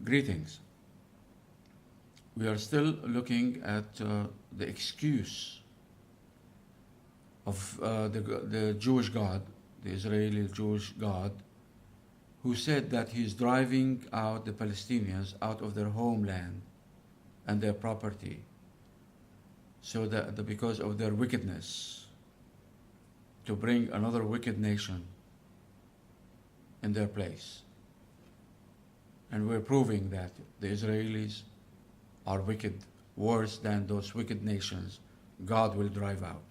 Greetings. We are still looking at the excuse of the Jewish God, the Israeli Jewish God, who said that he's driving out the Palestinians out of their homeland and their property, so that because of their wickedness, to bring another wicked nation in their place. And we're proving that the Israelis are wicked, worse than those wicked nations God will drive out.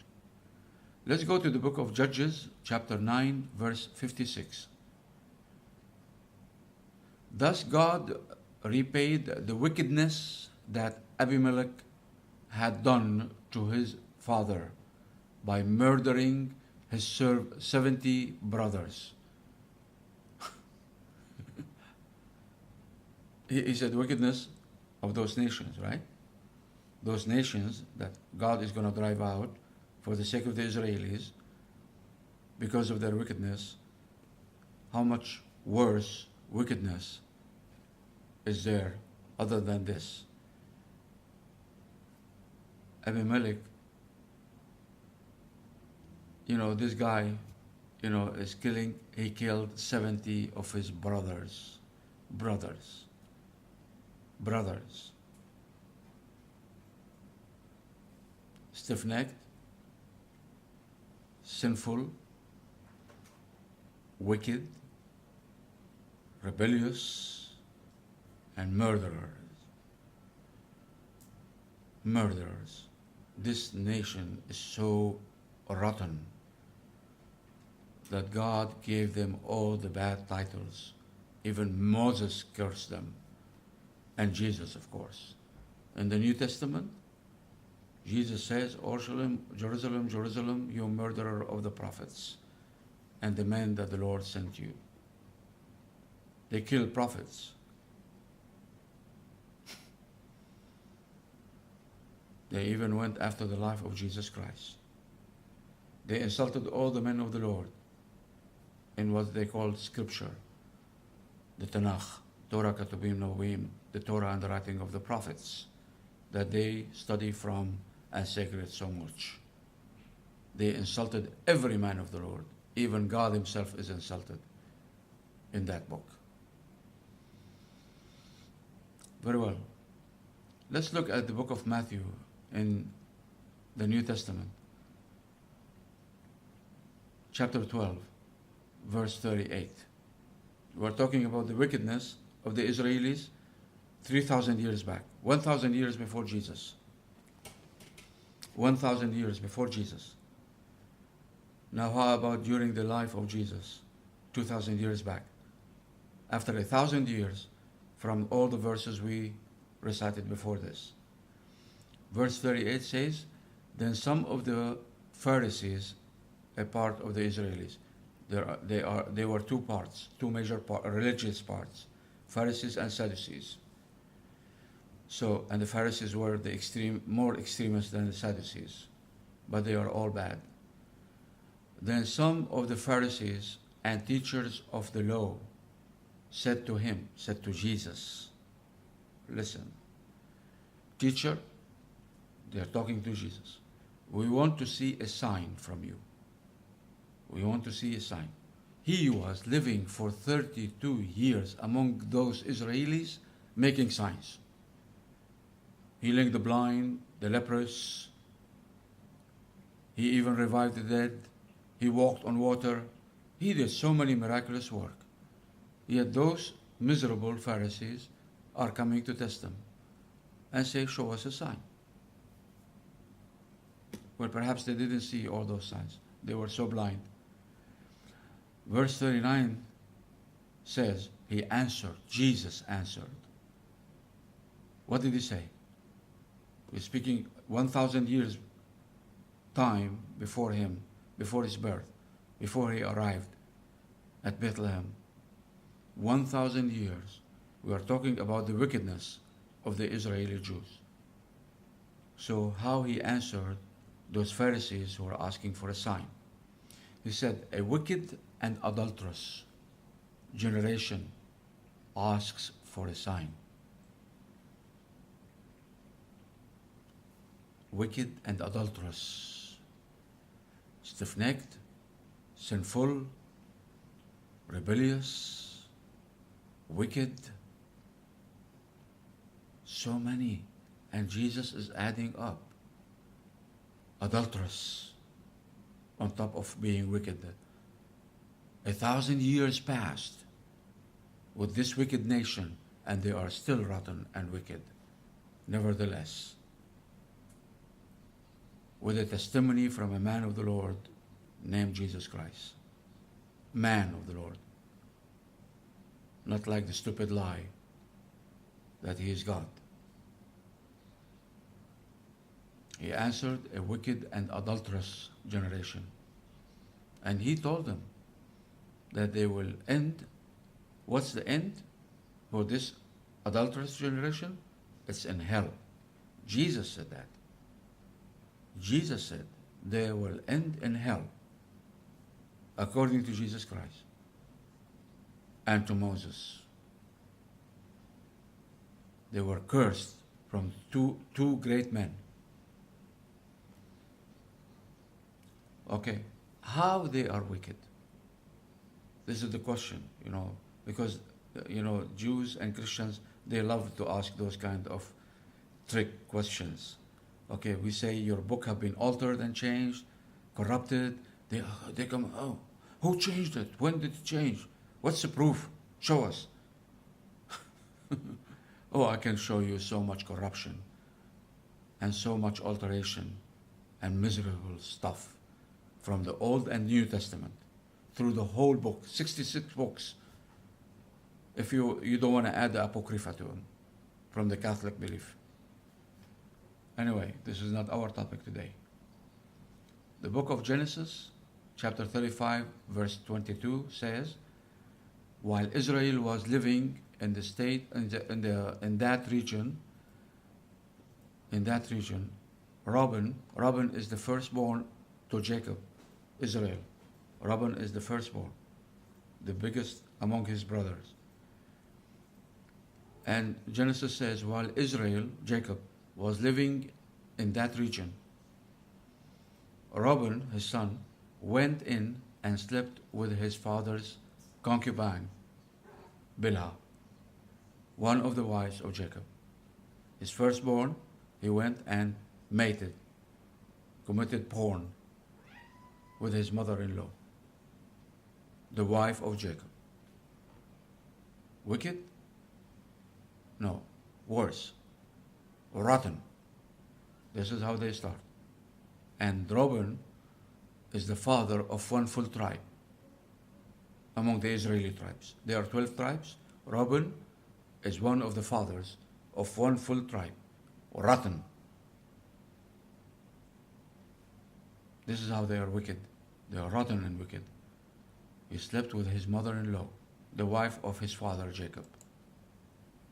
Let's go to the book of Judges, chapter 9, verse 56. Thus God repaid the wickedness that Abimelech had done to his father by murdering his 70 brothers. He said wickedness of those nations, right? Those nations that God is going to drive out for the sake of the Israelis because of their wickedness. How much worse wickedness is there other than this? Abimelech, this guy, is killing, he killed 70 of his brothers. Stiff-necked, sinful, wicked, rebellious, and murderers. This nation is so rotten that God gave them all the bad titles. Even Moses cursed them, and Jesus, of course. In the New Testament, Jesus says, Jerusalem, Jerusalem, you murderer of the prophets and the men that the Lord sent you. They killed prophets. They even went after the life of Jesus Christ. They insulted all the men of the Lord in what they called Scripture, the Tanakh, Torah, Ketubim, Nevi'im, the Torah and the writing of the prophets that they study from and sacred so much. They insulted every man of the Lord. Even God himself is insulted in that book. Very well. Let's look at the book of Matthew in the New Testament. Chapter 12, verse 38. We're talking about the wickedness of the Israelis 3,000 years back, 1,000 years before Jesus. 1,000 years before Jesus. Now how about during the life of Jesus, 2,000 years back? After 1,000 years from all the verses we recited before this. Verse 38 says, then some of the Pharisees, a part of the Israelis, they were two parts, two major religious parts, Pharisees and Sadducees. So, and the Pharisees were more extremists than the Sadducees, but they are all bad. Then some of the Pharisees and teachers of the law said to Jesus, listen, teacher, they are talking to Jesus, we want to see a sign from you. We want to see a sign. He was living for 32 years among those Israelis making signs. Healing the blind, the leprous. He even revived the dead. He walked on water. He did so many miraculous work. Yet those miserable Pharisees are coming to test him and say, show us a sign. Well, perhaps they didn't see all those signs. They were so blind. Verse 39 says, Jesus answered. What did he say? He's speaking 1,000 years time before him, before his birth, before he arrived at Bethlehem. 1,000 years. We are talking about the wickedness of the Israeli Jews. So how he answered those Pharisees who were asking for a sign. He said, a wicked and adulterous generation asks for a sign. Wicked and adulterous, stiff-necked, sinful, rebellious, wicked, so many. And Jesus is adding up adulterous on top of being wicked. 1,000 years passed with this wicked nation, and they are still rotten and wicked. Nevertheless, with a testimony from a man of the Lord named Jesus Christ. Man of the Lord. Not like the stupid lie that he is God. He answered a wicked and adulterous generation. And he told them that they will end. What's the end for this adulterous generation? It's in hell. Jesus said that. Jesus said they will end in hell, according to Jesus Christ and to Moses. They were cursed from two great men. Okay, how they are wicked? This is the question, because Jews and Christians, they love to ask those kind of trick questions. Okay, we say your book have been altered and changed, corrupted. They come, oh, who changed it? When did it change? What's the proof? Show us. Oh, I can show you so much corruption and so much alteration and miserable stuff from the Old and New Testament through the whole book, 66 books, if you don't want to add the Apocrypha to them from the Catholic belief. Anyway, this is not our topic today. The book of Genesis, chapter 35, verse 22 says, while Israel was living in the state in that region, Reuben is the firstborn to Jacob, Israel. Reuben is the firstborn, the biggest among his brothers. And Genesis says, while Israel, Jacob, was living in that region, Reuben, his son, went in and slept with his father's concubine, Bilhah, one of the wives of Jacob. His firstborn, he went and mated, committed porn with his mother-in-law, the wife of Jacob. Wicked? No, worse. Rotten. This is how they start. And Reuben is the father of one full tribe among the Israeli tribes. There are 12 tribes. Reuben is one of the fathers of one full tribe. Rotten. This is how they are wicked. They are rotten and wicked. He slept with his mother-in-law, the wife of his father Jacob.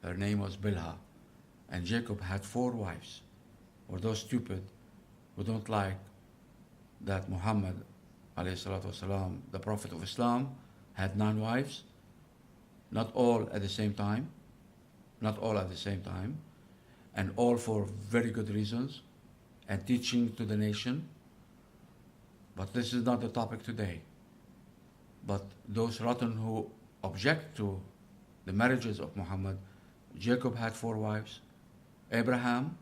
Her name was Bilhah. And Jacob had 4 wives. For those stupid who don't like that Muhammad, ﷺ, the Prophet of Islam, had 9 wives, not all at the same time, and all for very good reasons, and teaching to the nation. But this is not the topic today. But those rotten who object to the marriages of Muhammad, Jacob had 4 wives. Abraham,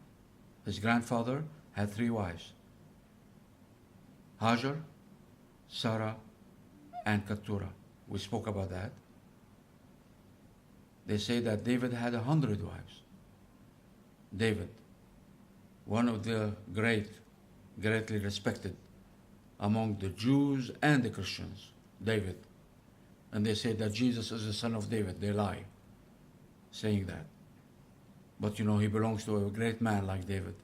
his grandfather, had 3 wives. Hajar, Sarah, and Keturah. We spoke about that. They say that David had 100 wives. David, one of the greatly respected among the Jews and the Christians, David. And they say that Jesus is the son of David. They lie, saying that. But he belongs to a great man like David.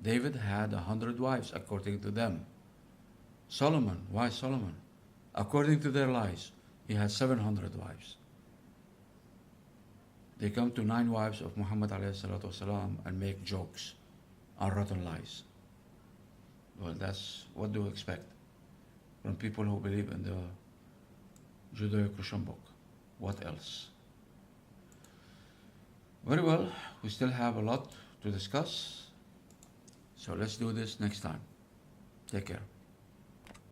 David had 100 wives, according to them. Solomon, why Solomon? According to their lies, he had 700 wives. They come to 9 wives of Muhammad ﷺ and make jokes on rotten lies. Well, that's what do you expect from people who believe in the Judeo-Christian book? What else? Very well, we still have a lot to discuss, so let's do this next time. Take care.